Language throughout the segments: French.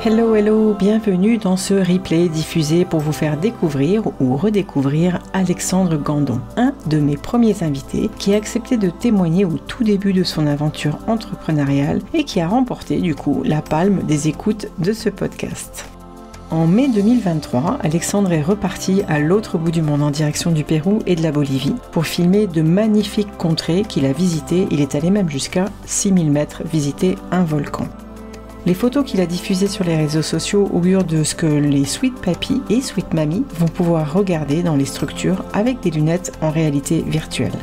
Hello, hello, bienvenue dans ce replay diffusé pour vous faire découvrir ou redécouvrir Alexandre Gandon, un de mes premiers invités qui a accepté de témoigner au tout début de son aventure entrepreneuriale et qui a remporté du coup la palme des écoutes de ce podcast. En mai 2023, Alexandre est reparti à l'autre bout du monde en direction du Pérou et de la Bolivie pour filmer de magnifiques contrées qu'il a visitées. Il est allé même jusqu'à 6000 mètres visiter un volcan. Les photos qu'il a diffusées sur les réseaux sociaux augurent de ce que les Sweet Papi et Sweet Mami vont pouvoir regarder dans les structures avec des lunettes en réalité virtuelle.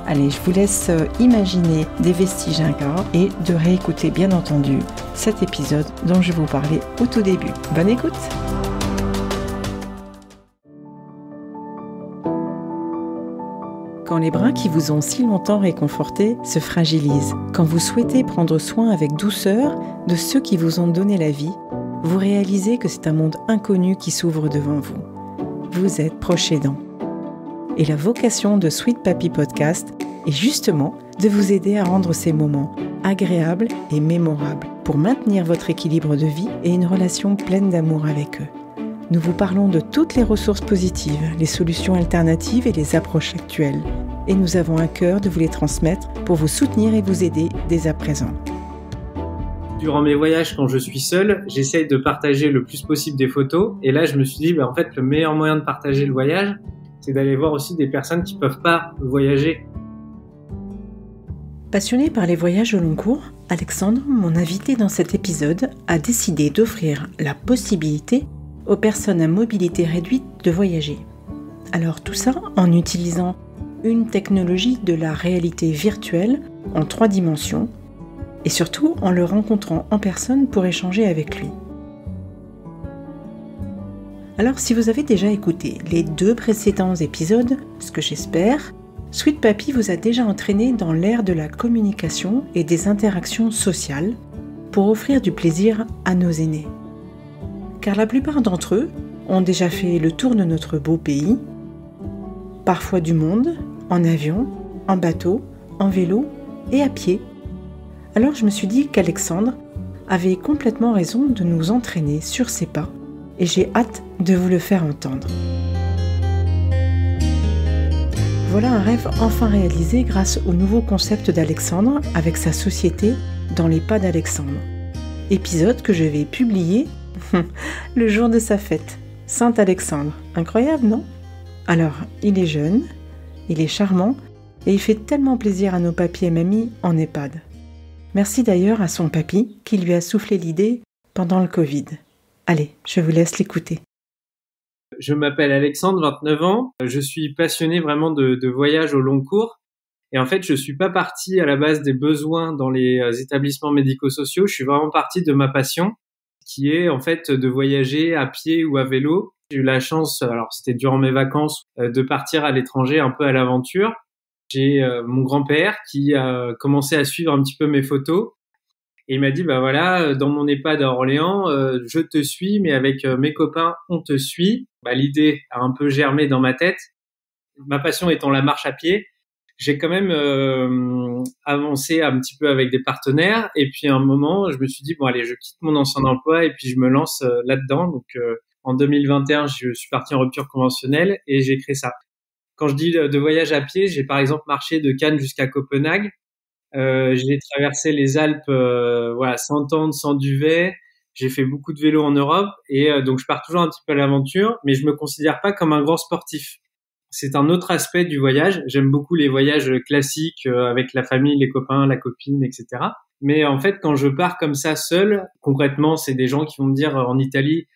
Allez, je vous laisse imaginer des vestiges incarts et de réécouter bien entendu cet épisode dont je vous parlais au tout début. Bonne écoute! Quand les bras qui vous ont si longtemps réconfortés se fragilisent, quand vous souhaitez prendre soin avec douceur de ceux qui vous ont donné la vie, vous réalisez que c'est un monde inconnu qui s'ouvre devant vous. Vous êtes proche aidant. Et la vocation de Sweet Papi Podcast est justement de vous aider à rendre ces moments agréables et mémorables pour maintenir votre équilibre de vie et une relation pleine d'amour avec eux. Nous vous parlons de toutes les ressources positives, les solutions alternatives et les approches actuelles. Et nous avons à cœur de vous les transmettre pour vous soutenir et vous aider dès à présent. Durant mes voyages, quand je suis seul, j'essaye de partager le plus possible des photos. Et là, je me suis dit, en fait, le meilleur moyen de partager le voyage, c'est d'aller voir aussi des personnes qui ne peuvent pas voyager. Passionné par les voyages au long cours, Alexandre, mon invité dans cet épisode, a décidé d'offrir la possibilité aux personnes à mobilité réduite de voyager. Alors tout ça en utilisant une technologie de la réalité virtuelle en 3 dimensions et surtout en le rencontrant en personne pour échanger avec lui. Alors si vous avez déjà écouté les 2 précédents épisodes, ce que j'espère, Sweet Papi vous a déjà entraîné dans l'ère de la communication et des interactions sociales pour offrir du plaisir à nos aînés. Car la plupart d'entre eux ont déjà fait le tour de notre beau pays, parfois du monde, en avion, en bateau, en vélo et à pied. Alors je me suis dit qu'Alexandre avait complètement raison de nous entraîner sur ses pas et j'ai hâte de vous le faire entendre. Voilà un rêve enfin réalisé grâce au nouveau concept d'Alexandre avec sa société Dans les pas d'Alexandre. Épisode que je vais publier le jour de sa fête, Saint-Alexandre. Incroyable, non? Alors, il est jeune, il est charmant et il fait tellement plaisir à nos papis et mamies en EHPAD. Merci d'ailleurs à son papy qui lui a soufflé l'idée pendant le Covid. Allez, je vous laisse l'écouter. Je m'appelle Alexandre, 29 ans. Je suis passionné vraiment de voyage au long cours. Et en fait, je suis pas parti à la base des besoins dans les établissements médico-sociaux. Je suis vraiment parti de ma passion, qui est en fait de voyager à pied ou à vélo. J'ai eu la chance, alors c'était durant mes vacances, de partir à l'étranger un peu à l'aventure. J'ai mon grand-père qui a commencé à suivre un petit peu mes photos et il m'a dit voilà, dans mon EHPAD à Orléans, je te suis, mais avec mes copains, on te suit. L'idée a un peu germé dans ma tête. Ma passion étant la marche à pied, j'ai quand même avancé un petit peu avec des partenaires et puis à un moment je me suis dit allez, je quitte mon ancien emploi et puis je me lance là-dedans. Donc en 2021 je suis parti en rupture conventionnelle et j'ai créé ça. Quand je dis de voyage à pied, j'ai par exemple marché de Cannes jusqu'à Copenhague. J'ai traversé les Alpes sans tente, sans duvet. J'ai fait beaucoup de vélo en Europe et donc je pars toujours un petit peu à l'aventure, mais je me considère pas comme un grand sportif. C'est un autre aspect du voyage. J'aime beaucoup les voyages classiques avec la famille, les copains, la copine, etc. Mais en fait, quand je pars comme ça seul, concrètement, c'est des gens qui vont me dire en Italie,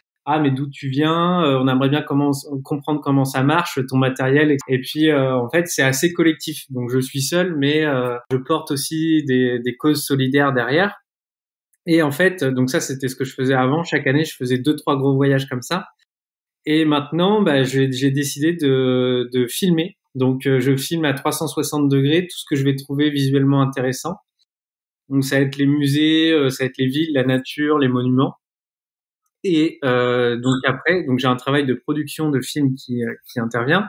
mais d'où tu viens? On aimerait bien comprendre comment ça marche, ton matériel. Et puis, en fait, c'est assez collectif. Donc, je suis seul, mais je porte aussi des causes solidaires derrière. Et en fait, donc ça, c'était ce que je faisais avant. Chaque année, je faisais 2-3 gros voyages comme ça. Et maintenant, j'ai décidé de filmer. Donc, je filme à 360 degrés tout ce que je vais trouver visuellement intéressant. Donc, ça va être les musées, ça va être les villes, la nature, les monuments. Et donc après, j'ai un travail de production de film qui intervient.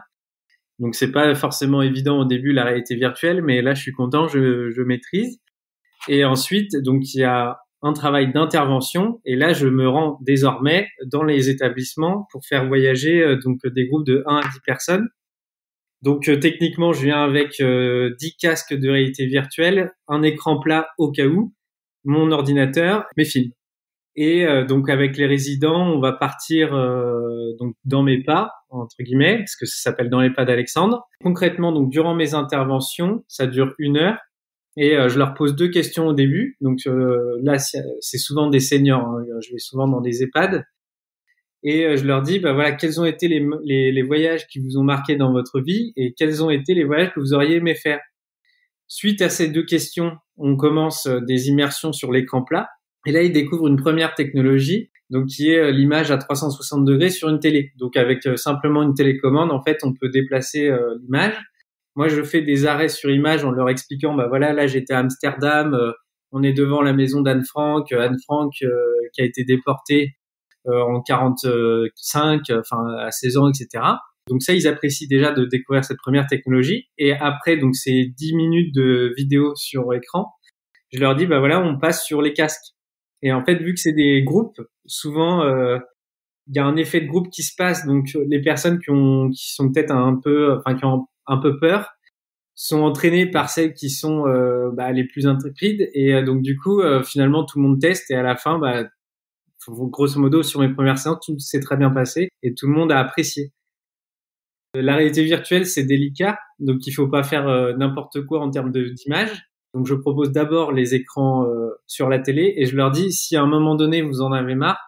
Donc, c'est pas forcément évident au début la réalité virtuelle, mais là, je suis content, je maîtrise. Et ensuite, donc il y a un travail d'intervention. Et là, je me rends désormais dans les établissements pour faire voyager donc des groupes de 1 à 10 personnes. Donc techniquement, je viens avec 10 casques de réalité virtuelle, un écran plat au cas où, mon ordinateur, mes films. Et donc avec les résidents, on va partir donc dans mes pas entre guillemets, parce que ça s'appelle dans les pas d'Alexandre. Concrètement, donc durant mes interventions, ça dure 1 heure et je leur pose 2 questions au début. Donc là, c'est souvent des seniors. Hein. Je vais souvent dans des EHPAD et je leur dis, bah voilà, quels ont été les voyages qui vous ont marqué dans votre vie et quels ont été les voyages que vous auriez aimé faire. Suite à ces 2 questions, on commence des immersions sur l'écran plat. Et là, ils découvrent une première technologie, donc qui est l'image à 360 degrés sur une télé. Donc avec simplement une télécommande, en fait, on peut déplacer l'image. Moi, je fais des arrêts sur image en leur expliquant, bah voilà, là j'étais à Amsterdam, on est devant la maison d'Anne Frank, qui a été déportée en 45, enfin à 16 ans, etc. Donc ça, ils apprécient déjà de découvrir cette première technologie. Et après, donc ces 10 minutes de vidéo sur écran, je leur dis, bah voilà, on passe sur les casques. Et en fait, vu que c'est des groupes, souvent il y a un effet de groupe qui se passe. Donc les personnes qui sont peut-être qui ont un peu peur sont entraînées par celles qui sont les plus intrépides. Et donc du coup, finalement, tout le monde teste et à la fin, grosso modo, sur mes premières séances, tout s'est très bien passé et tout le monde a apprécié. La réalité virtuelle, c'est délicat, donc il faut pas faire n'importe quoi en termes d'image. Donc je propose d'abord les écrans sur la télé et je leur dis, si à un moment donné vous en avez marre,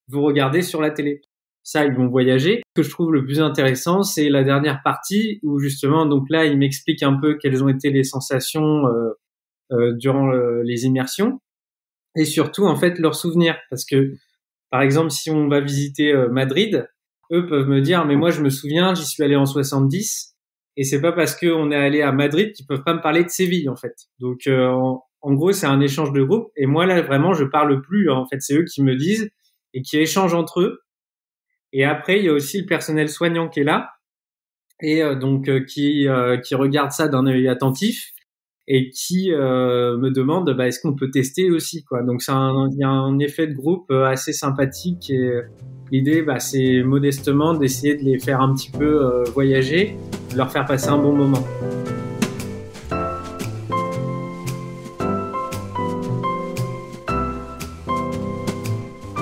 vous regardez sur la télé. Ça, ils vont voyager. Ce que je trouve le plus intéressant, c'est la dernière partie où justement, donc là, ils m'expliquent un peu quelles ont été les sensations durant les immersions et surtout en fait leurs souvenirs. Parce que par exemple, si on va visiter Madrid, eux peuvent me dire, mais moi je me souviens, j'y suis allé en 70. Et c'est pas parce qu'on est allé à Madrid qu'ils peuvent pas me parler de Séville, en fait. Donc, en gros, c'est un échange de groupe. Et moi, là, vraiment, je parle plus. En fait, c'est eux qui me disent et qui échangent entre eux. Et après, il y a aussi le personnel soignant qui est là et qui regarde ça d'un œil attentif et qui me demande, est-ce qu'on peut tester aussi, quoi. Donc, il y a un effet de groupe assez sympathique et l'idée, c'est modestement d'essayer de les faire un petit peu voyager, de leur faire passer un bon moment.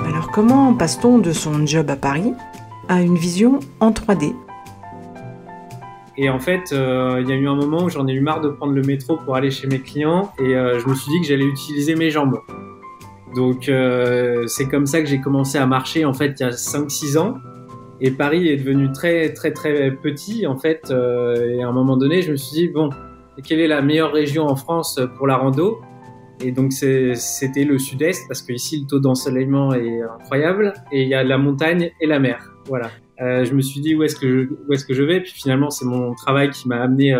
Alors comment passe-t-on de son job à Paris à une vision en 3D ? Et en fait, il y a eu un moment où j'en ai eu marre de prendre le métro pour aller chez mes clients et je me suis dit que j'allais utiliser mes jambes. Donc c'est comme ça que j'ai commencé à marcher en fait il y a 5-6 ans. Et Paris est devenu très très très petit en fait. Et à un moment donné, je me suis dit bon, quelle est la meilleure région en France pour la rando ? Et donc c'était le sud-est parce que ici le taux d'ensoleillement est incroyable et il y a la montagne et la mer. Voilà. Je me suis dit où est-ce que je vais, puis finalement c'est mon travail qui m'a amené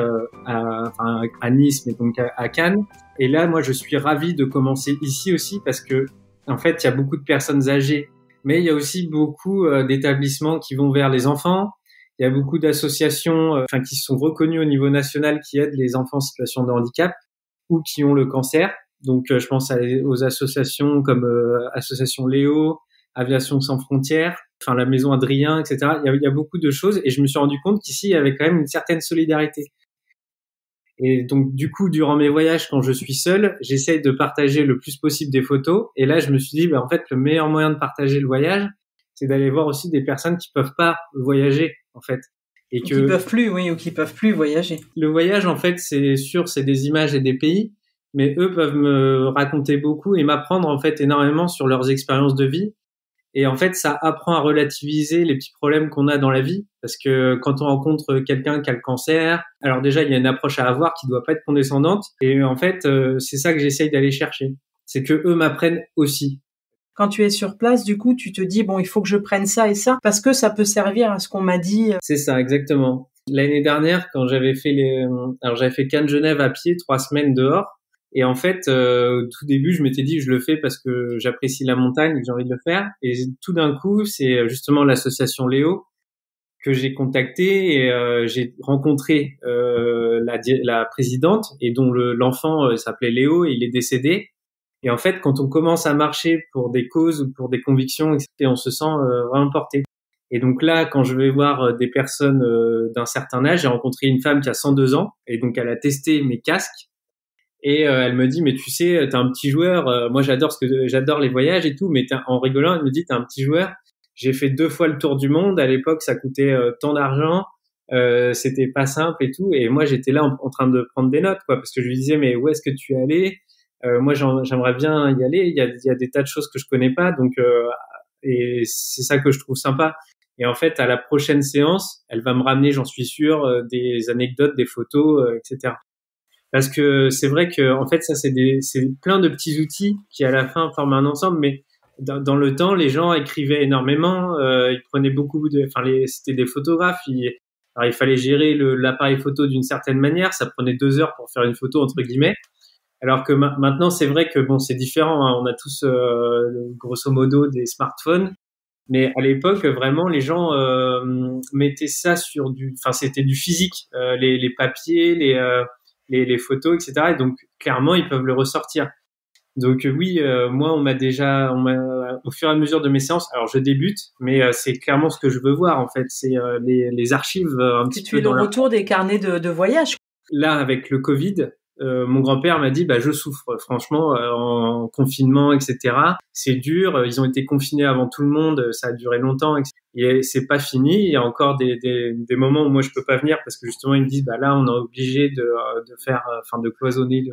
à Nice, mais donc à Cannes. Et là, moi, je suis ravi de commencer ici aussi parce que en fait, il y a beaucoup de personnes âgées, mais il y a aussi beaucoup d'établissements qui vont vers les enfants. Il y a beaucoup d'associations, qui sont reconnues au niveau national qui aident les enfants en situation de handicap ou qui ont le cancer. Donc, je pense aux associations comme Association Léo, Aviation Sans Frontières, la Maison Adrien, etc. Il y a beaucoup de choses et je me suis rendu compte qu'ici, il y avait quand même une certaine solidarité. Et donc, du coup, durant mes voyages, quand je suis seul, j'essaye de partager le plus possible des photos. Et là, je me suis dit, en fait, le meilleur moyen de partager le voyage, c'est d'aller voir aussi des personnes qui peuvent pas voyager, en fait. Et qui peuvent plus, oui, ou qui peuvent plus voyager. Le voyage, en fait, c'est sûr, c'est des images et des pays, mais eux peuvent me raconter beaucoup et m'apprendre, en fait, énormément sur leurs expériences de vie. Et en fait, ça apprend à relativiser les petits problèmes qu'on a dans la vie. Parce que quand on rencontre quelqu'un qui a le cancer, alors déjà, il y a une approche à avoir qui doit pas être condescendante. Et en fait, c'est ça que j'essaye d'aller chercher. C'est que eux m'apprennent aussi. Quand tu es sur place, du coup, tu te dis, bon, il faut que je prenne ça et ça, parce que ça peut servir à ce qu'on m'a dit. C'est ça, exactement. L'année dernière, quand j'avais fait j'avais fait Cannes-Genève à pied, 3 semaines dehors. Et en fait, au tout début, je m'étais dit, je le fais parce que j'apprécie la montagne et que j'ai envie de le faire. Et tout d'un coup, c'est justement l'association Léo que j'ai contacté et j'ai rencontré la présidente et dont l'enfant s'appelait Léo et il est décédé. Et en fait, quand on commence à marcher pour des causes ou pour des convictions, etc., on se sent vraiment porté. Et donc là, quand je vais voir des personnes d'un certain âge, j'ai rencontré une femme qui a 102 ans, et donc elle a testé mes casques, et elle me dit, mais tu sais, t'es un petit joueur, moi j'adore les voyages et tout, mais en rigolant, elle me dit, t'es un petit joueur, j'ai fait 2 fois le tour du monde, à l'époque ça coûtait tant d'argent, c'était pas simple et tout, et moi j'étais là en train de prendre des notes, quoi, parce que je lui disais, mais où est-ce que tu es allé? Moi j'aimerais bien y aller, il y a des tas de choses que je connais pas, donc et c'est ça que je trouve sympa. Et en fait, à la prochaine séance, elle va me ramener, j'en suis sûr, des anecdotes, des photos, etc. Parce que c'est vrai que en fait, ça c'est plein de petits outils qui à la fin forment un ensemble. Mais dans le temps, les gens écrivaient énormément, ils prenaient c'était des photographes. Alors il fallait gérer l'appareil photo d'une certaine manière. Ça prenait 2 heures pour faire une photo entre guillemets. Alors que maintenant, c'est vrai que bon, c'est différent. Hein, on a tous grosso modo des smartphones. Mais à l'époque, vraiment, les gens mettaient ça sur c'était du physique, les papiers, les photos, etc. Et donc, clairement, ils peuvent le ressortir. Donc oui, moi, au fur et à mesure de mes séances, alors je débute, mais c'est clairement ce que je veux voir, en fait. C'est les archives un petit peu. Tu es le retour des carnets de voyage. Là, avec le Covid, mon grand-père m'a dit, bah, je souffre, franchement, en confinement, etc. C'est dur. Ils ont été confinés avant tout le monde. Ça a duré longtemps. Et c'est pas fini. Il y a encore des moments où moi je peux pas venir parce que justement ils me disent, bah là, on est obligé de cloisonner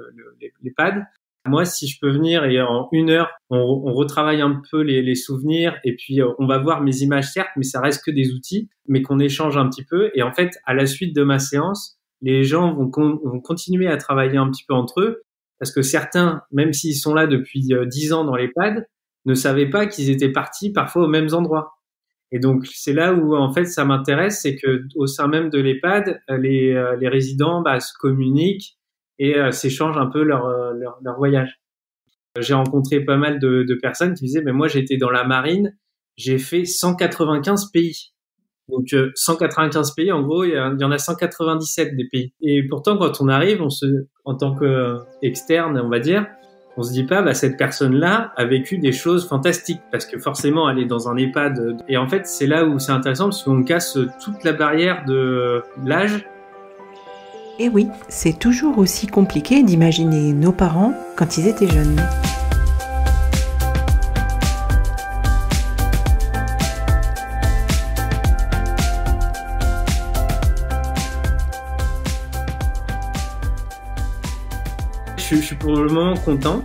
l'EHPAD. Moi, si je peux venir et en 1 heure, on retravaille un peu les souvenirs et puis on va voir mes images, certes, mais ça reste que des outils, mais qu'on échange un petit peu. Et en fait, à la suite de ma séance, les gens vont continuer à travailler un petit peu entre eux, parce que certains, même s'ils sont là depuis 10 ans dans l'EHPAD, ne savaient pas qu'ils étaient partis parfois aux mêmes endroits. Et donc, c'est là où, en fait, ça m'intéresse, c'est que au sein même de l'EHPAD, les résidents se communiquent et s'échangent un peu leur voyage. J'ai rencontré pas mal de personnes qui disaient, mais moi, j'étais dans la marine, j'ai fait 195 pays. Donc 195 pays, en gros, il y en a 197 des pays. Et pourtant, quand on arrive, en tant qu'externe, on va dire, on se dit pas, cette personne-là a vécu des choses fantastiques, parce que forcément, elle est dans un EHPAD. Et en fait, c'est là où c'est intéressant, parce qu'on casse toute la barrière de l'âge. Et oui, c'est toujours aussi compliqué d'imaginer nos parents quand ils étaient jeunes. Je suis pour le moment content.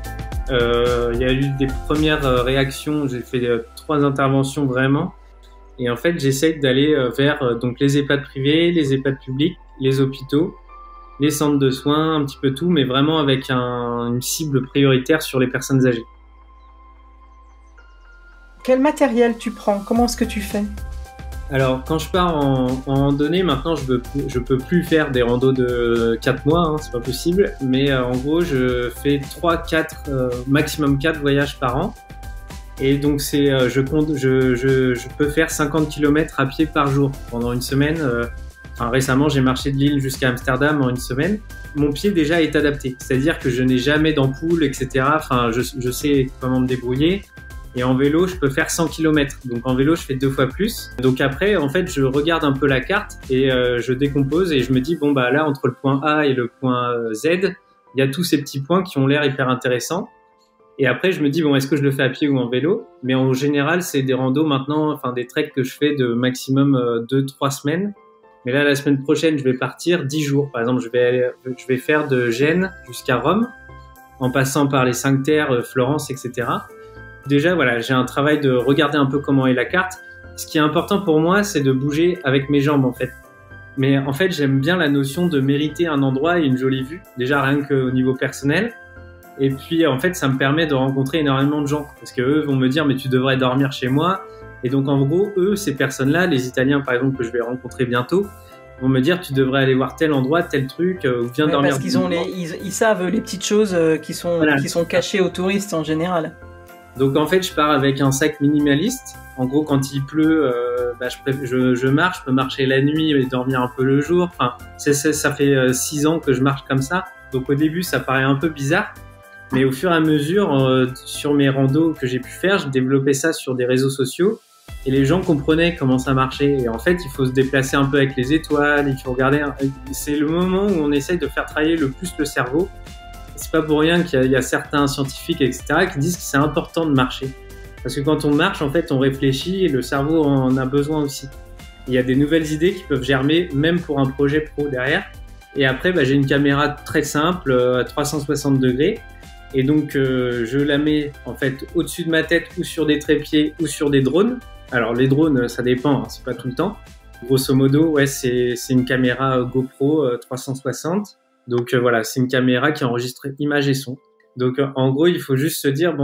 Il y a eu des premières réactions. J'ai fait 3 interventions vraiment. Et en fait, j'essaie d'aller vers donc les EHPAD privés, les EHPAD publics, les hôpitaux, les centres de soins, un petit peu tout, mais vraiment avec une cible prioritaire sur les personnes âgées. Quel matériel tu prends? Comment est-ce que tu fais? Alors, quand je pars en randonnée, maintenant, je peux plus faire des randos de 4 mois, hein, c'est pas possible. Mais en gros, je fais 3-4, maximum 4 voyages par an. Et donc, je peux faire 50 km à pied par jour pendant une semaine. Récemment, j'ai marché de Lille jusqu'à Amsterdam en une semaine. Mon pied déjà est adapté, c'est-à-dire que je n'ai jamais d'ampoule, etc. Je sais comment me débrouiller. Et en vélo, je peux faire 100 km. Donc en vélo, je fais 2 fois plus. Donc après, en fait, je regarde un peu la carte et je décompose et je me dis, là, entre le point A et le point Z, il y a tous ces petits points qui ont l'air hyper intéressants. Et après, je me dis, est-ce que je le fais à pied ou en vélo? Mais en général, c'est des randos maintenant, des treks que je fais de maximum 2-3 semaines. Mais là, la semaine prochaine, je vais partir 10 jours. Par exemple, je vais faire de Gênes jusqu'à Rome, en passant par les 5 terres, Florence, etc. Déjà, voilà, j'ai un travail de regarder un peu comment est la carte. Ce qui est important pour moi, c'est de bouger avec mes jambes, en fait. Mais en fait, j'aime bien la notion de mériter un endroit et une jolie vue. Déjà, rien qu'au niveau personnel. Et puis, en fait, ça me permet de rencontrer énormément de gens. Parce que eux vont me dire, mais tu devrais dormir chez moi. Et donc, en gros, ces personnes-là, les Italiens, par exemple, que je vais rencontrer bientôt, vont me dire, tu devrais aller voir tel endroit, tel truc, ou viens dormir. Parce qu'ils ils savent les petites choses qui sont cachées aux touristes en général. Donc en fait, je pars avec un sac minimaliste. En gros, quand il pleut, je marche, je peux marcher la nuit et dormir un peu le jour. Ça fait 6 ans que je marche comme ça. Donc au début, ça paraît un peu bizarre. Mais au fur et à mesure, sur mes randos que j'ai pu faire, je développais ça sur des réseaux sociaux et les gens comprenaient comment ça marchait. Et en fait, il faut se déplacer un peu avec les étoiles, il faut regarder. C'est le moment où on essaye de faire travailler le plus le cerveau. C'est pas pour rien qu'il y a certains scientifiques, etc., qui disent que c'est important de marcher. Parce que quand on marche, en fait, on réfléchit et le cerveau en a besoin aussi. Il y a des nouvelles idées qui peuvent germer, même pour un projet pro derrière. Et après, j'ai une caméra très simple, à 360 degrés. Et donc, je la mets en fait au-dessus de ma tête ou sur des trépieds ou sur des drones. Alors, les drones, ça dépend, c'est pas tout le temps. Grosso modo, c'est une caméra GoPro 360. Donc, voilà, c'est une caméra qui enregistre images et son. Donc, en gros, il faut juste se dire,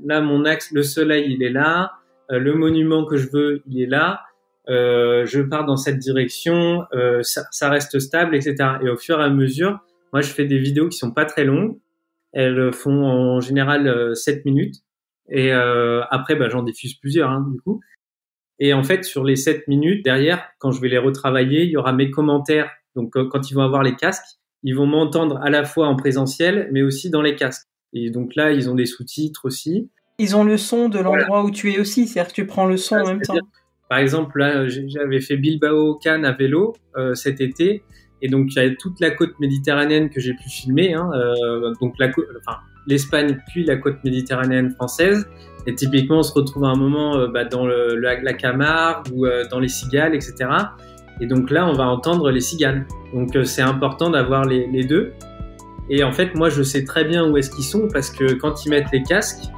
là, mon axe, le soleil, il est là. Le monument que je veux, il est là. Je pars dans cette direction. Ça reste stable, etc. Et au fur et à mesure, moi, je fais des vidéos qui sont pas très longues. Elles font en général 7 minutes. Et après, j'en diffuse plusieurs, du coup. Et en fait, sur les 7 minutes, derrière, quand je vais les retravailler, il y aura mes commentaires. Donc, quand ils vont avoir les casques, ils vont m'entendre à la fois en présentiel, mais aussi dans les casques. Et donc là, ils ont des sous-titres aussi. Ils ont le son de l'endroit où tu es aussi, c'est-à-dire que tu prends le son en même temps. Par exemple, là, j'avais fait Bilbao-Cannes à vélo cet été. Et donc, il y a toute la côte méditerranéenne que j'ai pu filmer, donc l'Espagne puis la côte méditerranéenne française. Et typiquement, on se retrouve à un moment dans la Camargue ou dans les cigales, etc. Et donc là, on va entendre les cigales. Donc, c'est important d'avoir les deux. Et en fait, moi, je sais très bien où est-ce qu'ils sont parce que quand ils mettent les casques,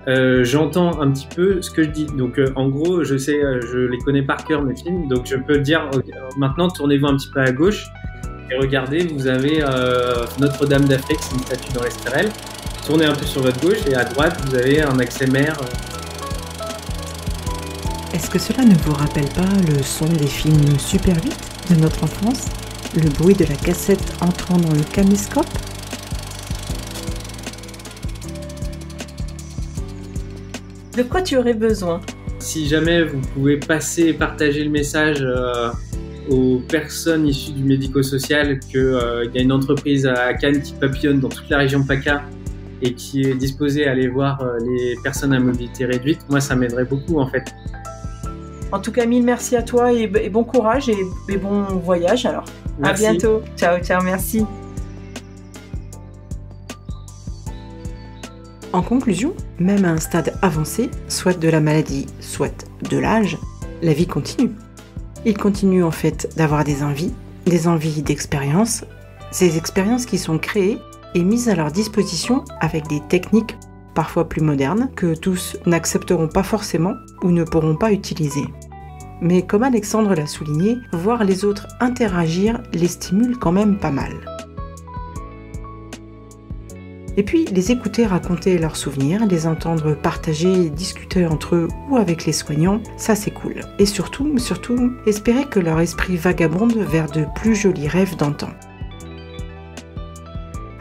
j'entends un petit peu ce que je dis. Donc, en gros, je sais, je les connais par cœur, mes films. Donc, je peux dire, maintenant, tournez-vous un petit peu à gauche. Et regardez, vous avez Notre-Dame d'Afrique, c'est une statue dans l'Estérel. Tournez un peu sur votre gauche et à droite, vous avez un accès mer. Est-ce que cela ne vous rappelle pas le son des films Super 8 de notre enfance? Le bruit de la cassette entrant dans le caméscope? De quoi tu aurais besoin? Si jamais vous pouvez partager le message aux personnes issues du médico-social qu'il y a une entreprise à Cannes qui papillonne dans toute la région PACA et qui est disposée à aller voir les personnes à mobilité réduite, moi ça m'aiderait beaucoup en fait. En tout cas, mille merci à toi et bon courage et bon voyage alors. Merci. À bientôt. Ciao, merci. En conclusion, même à un stade avancé, soit de la maladie, soit de l'âge, la vie continue. Il continue en fait d'avoir des envies d'expérience, ces expériences qui sont créées et mises à leur disposition avec des techniques parfois plus modernes que tous n'accepteront pas forcément ou ne pourront pas utiliser. Mais comme Alexandre l'a souligné, voir les autres interagir les stimule quand même pas mal. Et puis, les écouter raconter leurs souvenirs, les entendre partager et discuter entre eux ou avec les soignants, ça c'est cool. Et surtout, espérer que leur esprit vagabonde vers de plus jolis rêves d'antan.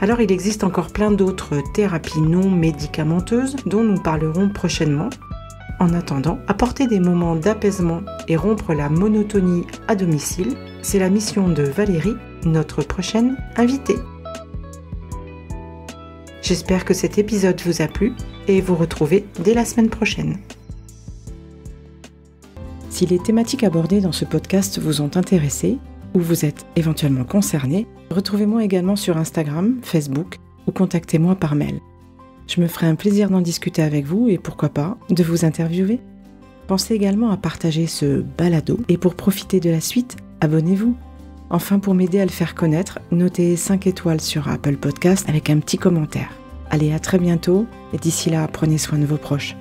Alors il existe encore plein d'autres thérapies non médicamenteuses dont nous parlerons prochainement. En attendant, apporter des moments d'apaisement et rompre la monotonie à domicile, c'est la mission de Valérie, notre prochaine invitée. J'espère que cet épisode vous a plu et vous retrouvez dès la semaine prochaine. Si les thématiques abordées dans ce podcast vous ont intéressé ou vous êtes éventuellement concerné, retrouvez-moi également sur Instagram, Facebook ou contactez-moi par mail. Je me ferai un plaisir d'en discuter avec vous et pourquoi pas de vous interviewer. Pensez également à partager ce balado et pour profiter de la suite, abonnez-vous. Enfin, pour m'aider à le faire connaître, notez 5 étoiles sur Apple Podcast avec un petit commentaire. Allez, à très bientôt et d'ici là, prenez soin de vos proches.